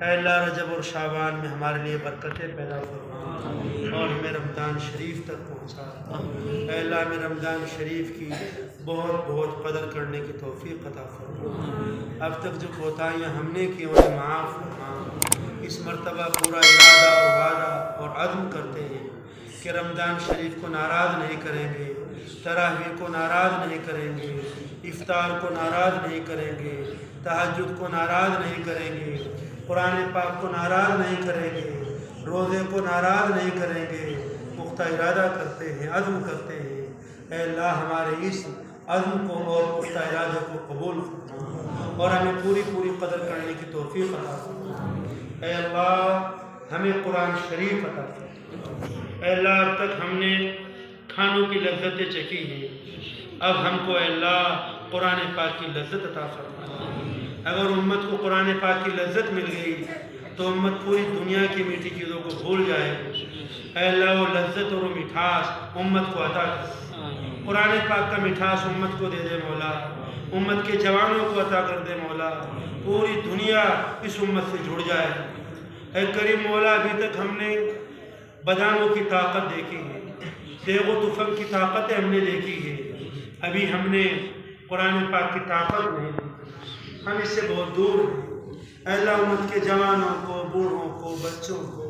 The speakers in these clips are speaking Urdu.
اے اللہ رجب اور شعبان میں ہمارے لیے برکتیں پیدا فرما اور ہمیں رمضان شریف تک پہنچا۔ اے اللہ ہمیں رمضان شریف کی بہت بہت قدر کرنے کی توفیق عطا فرما۔ اب تک جو کوتاہیاں ہم نے کی انہیں معاف فرما۔ اس مرتبہ پورا ارادہ اور وعدہ اور عزم کرتے ہیں کہ رمضان شریف کو ناراض نہیں کریں گے، تراویح کو ناراض نہیں کریں گے، افطار کو ناراض نہیں کریں گے، تہجد کو ناراض نہیں کریں گے، قرآن پاک کو ناراض نہیں کریں گے، روزے کو ناراض نہیں کریں گے۔ پختہ ارادہ کرتے ہیں، عزم کرتے ہیں۔ اے اللہ ہمارے اس عزم کو اور پختہ ارادے کو قبول فرما اور ہمیں پوری قدر کرنے کی توفیق عطا فرما۔ اے اللہ ہمیں قرآن شریف عطا فرما۔ اے اللہ اب تک ہم نے کھانوں کی لذتیں چکھی ہیں، اب ہم کو اے اللہ قرآن پاک کی لذت عطا فرما۔ اگر امت کو قرآن پاک کی لذت مل گئی تو امت پوری دنیا کی میٹھی چیزوں کو بھول جائے گی۔ اے اللہ وہ لذت اور وہ مٹھاس امت کو عطا کر۔ قرآن پاک کا مٹھاس امت کو دے دے مولا، امت کے جوانوں کو عطا کر دے مولا، پوری دنیا اس امت سے جڑ جائے۔ اے کریم مولا ابھی تک ہم نے بدانوں کی طاقت دیکھی ہے، تیغ و تفنگ کی طاقتیں ہم نے دیکھی ہے، ابھی ہم نے قرآن پاک کی طاقت نہیں دیکھی، ہم اس سے بہت دور ہیں۔ اے اللہ امت کے جوانوں کو، بوڑھوں کو، بچوں کو،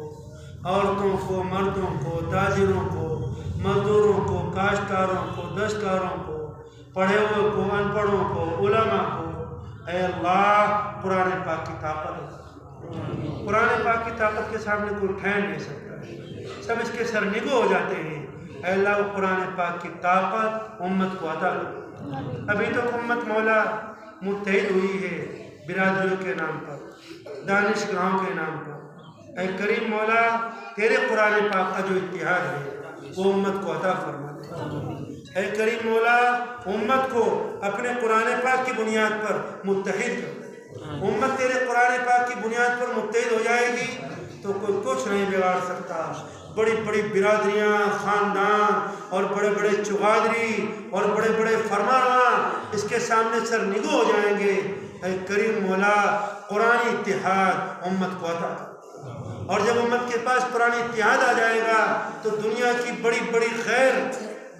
عورتوں کو، مردوں کو، تاجروں کو، مزدوروں کو، کاشتکاروں کو، دستکاروں کو، پڑھے ہوئے کو، ان پڑھوں کو، علماء کو، اے اللہ قرآن پاک کی طاقت، قرآن پاک کی طاقت کے سامنے کوئی ٹھہر نہیں سکتا ہے، سب اس کے سر نگو ہو جاتے ہیں۔ اے اللہ وہ قرآن پاک کی طاقت امت کو عطا کر۔ ابھی تک امت مولا متحد ہوئی ہے برادریوں کے نام پر، دانش گاہوں کے نام پر۔ اے کریم مولا تیرے قرآن پاک کا جو اتحاد ہے وہ امت کو عطا فرما دے۔ اے کریم مولا امت کو اپنے قرآن پاک کی بنیاد پر متحد کر دے۔ امت تیرے قرآن پاک کی بنیاد پر متحد ہو جائے گی تو کوئی کچھ نہیں بگاڑ سکتا۔ بڑی بڑی برادریاں، خاندان اور بڑے بڑے چغادری اور بڑے بڑے فرمانواں اس کے سامنے سر نگو ہو جائیں گے۔ اے کریم مولا قرآن اتحاد امت کو عطا کر، اور جب امت کے پاس قرآن اتحاد آ جائے گا تو دنیا کی بڑی بڑی غیر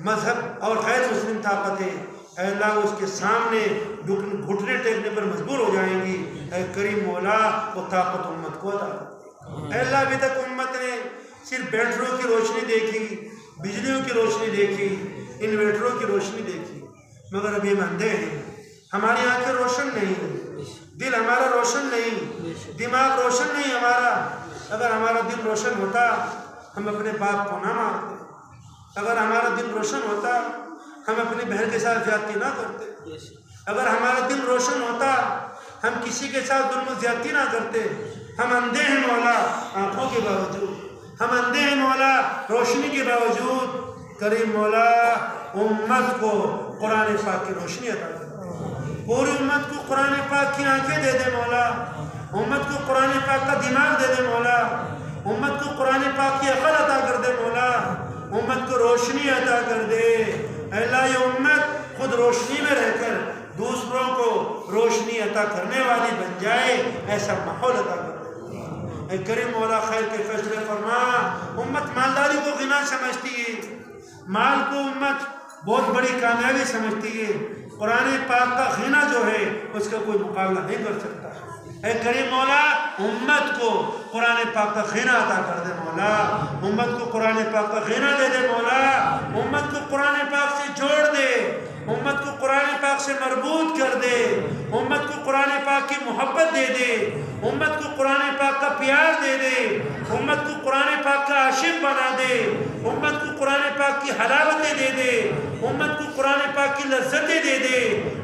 مذہب اور غیر مسلم طاقتیں اے اللہ اس کے سامنے گھٹنے ٹیکنے پر مجبور ہو جائیں گی۔ اے کریم مولا وہ طاقت امت کو عطا کر۔ اے اللہ ابھی تک امت نے صرف بیٹریوں کی روشنی دیکھی، بجلیوں کی روشنی دیکھی، انویٹروں کی روشنی دیکھی، مگر ابھی ہم اندھے ہیں، ہماری آنکھیں روشن نہیں، دل ہمارا روشن نہیں، دماغ روشن نہیں ہمارا۔ اگر ہمارا دل روشن ہوتا ہم اپنے باپ کو نہ مارتے، اگر ہمارا دل روشن ہوتا ہم اپنی بہن کے ساتھ زیادتی نہ کرتے، اگر ہمارا دل روشن ہوتا ہم کسی کے ساتھ ظلم و زیادتی نہ کرتے۔ ہم اندھے ہیں مولا آنکھوں کے باوجود، ہم اندھے ہیں مولا روشنی کے باوجود۔ کریم مولا امت کو قرآن پاک کی روشنی عطا کر، پوری امت کو قرآن پاک کی آنکھیں دے دے مولا، امت کو قرآن پاک کا دماغ دے دے مولا، امت کو قرآن پاک کی عقل عطا کر دے مولا، امت کو روشنی عطا کر دے۔ اے اللہ یہ امت خود روشنی میں رہ کر دوسروں کو روشنی عطا کرنے والی بن جائے، ایسا ماحول عطا کر دے۔ اے کریم مولا خیر کے فیصلے فرما۔ امت مالداری کو غنا سمجھتی ہے، مال کو امت بہت بڑی کامیابی سمجھتی ہے، قرآن پاک کا غنا جو ہے اس کا کوئی مقابلہ نہیں کر سکتا۔ اے کریم مولا امت کو قرآن پاک کا غنا عطا کر دے مولا، امت کو قرآن پاک کا غنا دے دے مولا، امت کو قرآن پاک سے جوڑ دے، امت کو قرآن پاک سے مربوط کر دے، امت کو قرآن پاک کی محبت دے دے، امت کو قرآن پاک کا پیار دے دے، امت کو قرآن پاک کا عاشق بنا دے، امت کو قرآن پاک کی حلاوتیں دے دے، امت کو قرآن پاک کی لذتیں دے دے،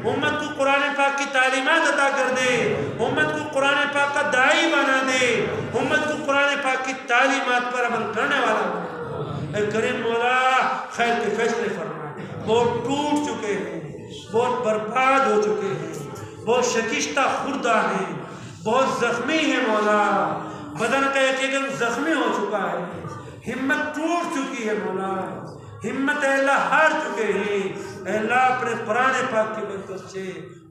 امت کو قرآن پاک کی تعلیمات عطا کر دے، امت کو قرآن پاک کا داعی بنا دے، امت کو قرآن پاک کی تعلیمات پر عمل کرنے والا بنا۔ اے کریم مولا خیر کے فیصلے فرما۔ بہت ٹوٹ چکے ہیں، بہت برباد ہو چکے ہیں، بہت شکستہ خوردہ ہیں، بہت زخمی ہیں مولا، بدن کا ایک ایک زخمی ہو چکا ہے، ہمت ٹوٹ چکی ہے مولا، ہمت اے اللہ ہار چکے ہیں، اے اللہ اپنے قرآن پاک کی برکت سے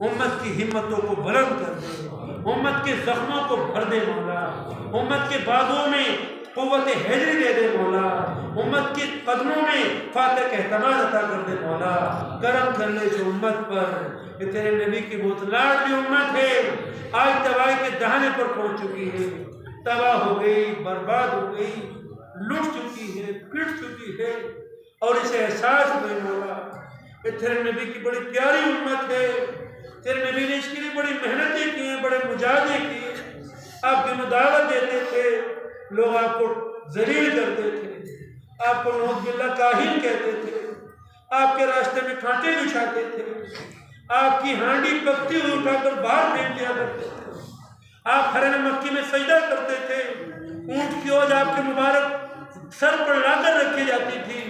امت کی ہمتوں کو بلند کر دے، امت کے زخموں کو بھر دے مولا، امت کے بازوں میں قوت حیدری دے دے مولا، امت کے قدموں میں فاتح اعتماد عطا کر دے مولا، کرم کر لے جو امت پر، کہ تیرے نبی کی بہت لاڈلی امت ہے، آج تباہی کے دہانے پر پہنچ چکی ہے، تباہ ہو گئی، برباد ہو گئی، لٹ چکی ہے، پٹ چکی ہے، اور اسے احساس ہوئے مولا کہ تیرے نبی کی بڑی پیاری امت ہے، تیرے نبی نے اس کے لیے بڑی محنتیں کی ہیں، بڑے مجاہدے کی ہیں، آپ کی دعوت دیتے تھے، لوگ آپ کو ذلیل کرتے تھے، آپ کو نعوذ باللہ کاہن کہتے تھے، آپ کے راستے میں کانٹے بچھاتے تھے، آپ کی ہانڈی پکتی ہوئی اٹھا کر باہر پھینک دیا کرتے تھے، آپ حرم مکی میں سجدہ کرتے تھے، اونٹ کی اوج آپ کے مبارک سر پر لا کر رکھی جاتی تھی،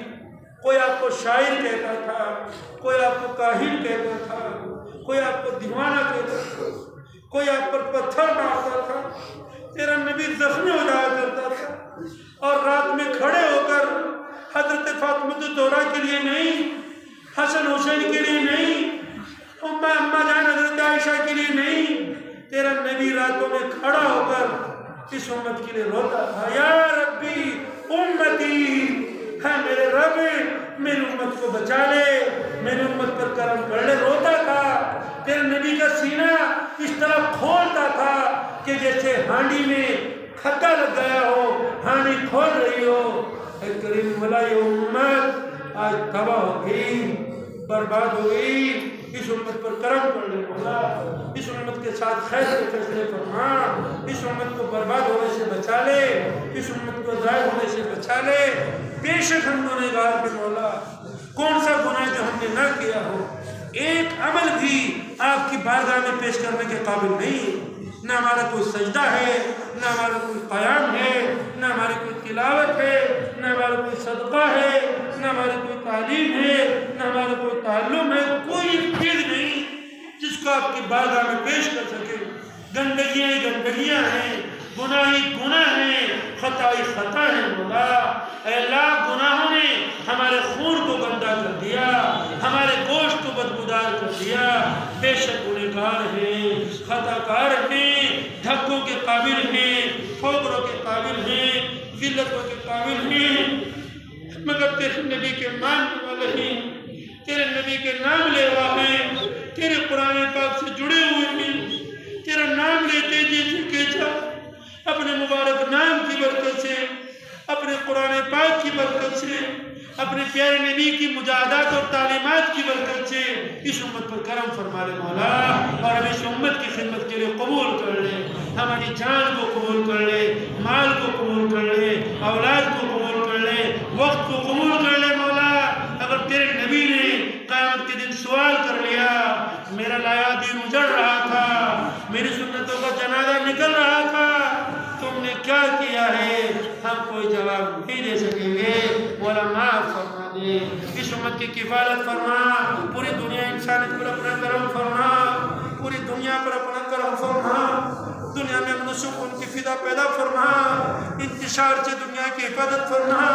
کوئی آپ کو شاعر کہتا تھا، کوئی آپ کو کاہن کہتا تھا، کوئی آپ کو دیوانہ کہتا تھا، کوئی آپ پر پتھر مارتا تھا، تیرا نبی زخمی ہو جایا کرتا تھا، اور رات میں کھڑے ہو کر حضرت فاطمہ الزہرا کے لیے نہیں، حسن حسین کے لیے نہیں، اماں جان حضرت عائشہ کے لیے نہیں، تیرا نبی راتوں میں کھڑا ہو کر اس امت کے لیے روتا تھا، یا ربی امتی، ہے میرے رب میری امت کو بچا لے، میری امت پر کرم کر لے، روتا تھا، تیرے نبی کا سینہ اس طرح کھولتا تھا کہ جیسے ہانڈی میں کھٹا لگ گیا ہو، ہانڈی کھول رہی ہو، اے کریم مولا یہ امت آج تباہ ہو گئی، برباد ہو گئی، اس امت پر کرم کر لے مولا، اس امت کے ساتھ خیر کے فیصلے فرما، اس امت کو برباد ہونے سے بچا لے، اس امت کو ضائع ہونے سے بچا لے، بے شک ہم گنہگار کے مولا، کون سا گناہ جو ہم نے نہ کیا ہو، ایک عمل بھی آپ کی بارگاہ میں پیش کرنے کے قابل نہیں، نہ ہمارا کوئی سجدہ ہے، نہ ہمارا کوئی قیام ہے، نہ ہماری کوئی تلاوت ہے، نہ ہمارا کوئی صدقہ ہے، نہ ہماری کوئی تعلیم ہے، نہ ہمارا کوئی تعلم ہے، کوئی چیز نہیں جس کو آپ کی بارگاہ میں پیش کر سکے، گندگیاں ہی گندگیاں ہیں، گناہ ہی گناہ ہیں، خطا ہی خطا ہے مولا، اے اللہ گناہوں نے ہمارے خون کو گندا کر دیا، ہمارے گوشت کو بدبودار کر دیا، بے شک گنہگار ہیں، خطا کار ہیں، دھکوں کے قابل ہیں، ٹھوکروں کے قابل ہیں، ذلتوں کے قابل ہیں، مگر تیرے نبی کے ماننے والے ہیں، تیرے نبی کے نام لیوا ہیں، تیرے قرآن پاک سے جڑے ہوئے ہیں، تیرا نام لیتے جیسے کہتا، اپنے مبارک نام کی برکت سے، اپنے قرآن پاک کی برکت سے، اپنے پیارے نبی کی مجاہدات اور تعلیمات کی برکت سے اس امت پر کرم فرما لے مولا، اور ہمیں اس امت کی خدمت کے لیے قبول کر لے، ہماری جان کو قبول کر لے، مال کو قبول کر لے، اولاد کو قبول کر لے، وقت کو قبول کر لے مولا، اگر تیرے نبی نے قیامت کے دن سوال کر لیا، میرا لایا دین اجڑ رہا تھا، میری سنتوں کا جنازہ نکل رہا تھا، تم نے کیا کیا ہے، ہم کوئی جواب نہیں دے سکیں گے، مولا معاف فرما دے، اس امت کی کفالت فرما، پوری دنیا انسانیت پر اپنا کرم فرما، پوری دنیا پر اپنا کرم فرما، دنیا میں امن و سکون کی فضا پیدا فرما، انتشار سے دنیا کی حفاظت فرما،